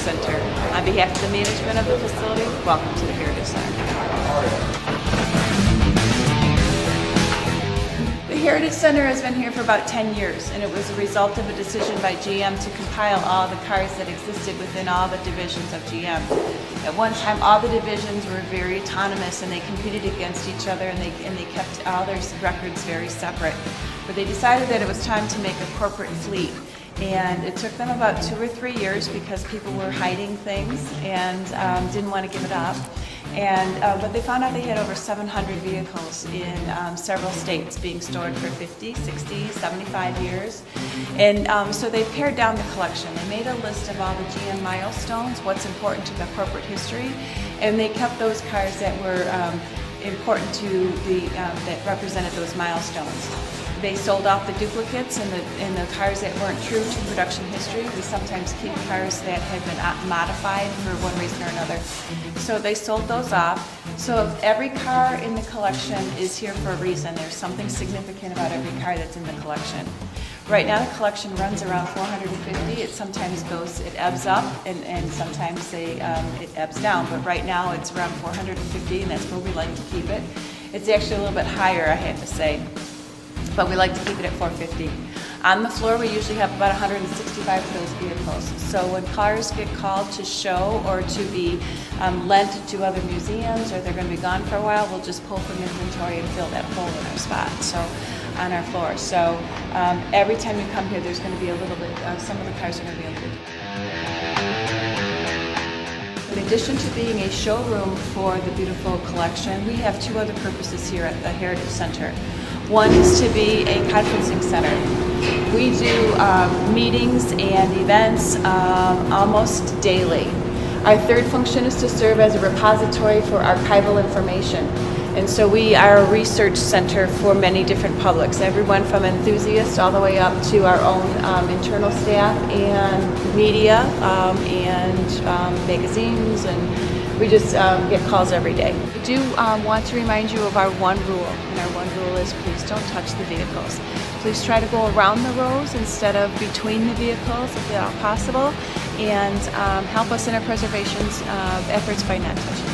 Center. On behalf of the management of the facility, welcome to the Heritage Center. The Heritage Center has been here for about 10 years, and it was a result of a decision by GM to compile all the cars that existed within all the divisions of GM. At one time, all the divisions were very autonomous, and they competed against each other, and they kept all their records very separate. But they decided that it was time to make a corporate fleet. And it took them about 2 or 3 years because people were hiding things and didn't want to give it up. But they found out they had over 700 vehicles in several states being stored for 50, 60, 75 years. And so they pared down the collection. They made a list of all the GM milestones, what's important to the corporate history, and they kept those cars that were important to that represented those milestones. They sold off the duplicates and the cars that weren't true to production history. We sometimes keep cars that had been modified for one reason or another. So they sold those off. So every car in the collection is here for a reason. There's something significant about every car that's in the collection. Right now the collection runs around 450. It sometimes it ebbs up and sometimes it ebbs down. But right now it's around 450, and that's where we like to keep it. It's actually a little bit higher, I have to say, but we like to keep it at 450. On the floor, we usually have about 165 of those vehicles. So when cars get called to show or to be lent to other museums, or they're going to be gone for a while, we'll just pull from inventory and fill that hole in our spot, so on our floor. So every time you come here, there's going to be a little bit, some of the cars are going to be a little bit. In addition to being a showroom for the beautiful collection, we have 2 other purposes here at the Heritage Center. One is to be a conferencing center. We do meetings and events almost daily. Our third function is to serve as a repository for archival information. And so we are a research center for many different publics, everyone from enthusiasts all the way up to our own internal staff and media and magazines, and we just get calls every day. We do want to remind you of our one rule, and our one rule is please don't touch the vehicles. Please try to go around the rows instead of between the vehicles if at all possible, and help us in our preservation efforts by not touching them.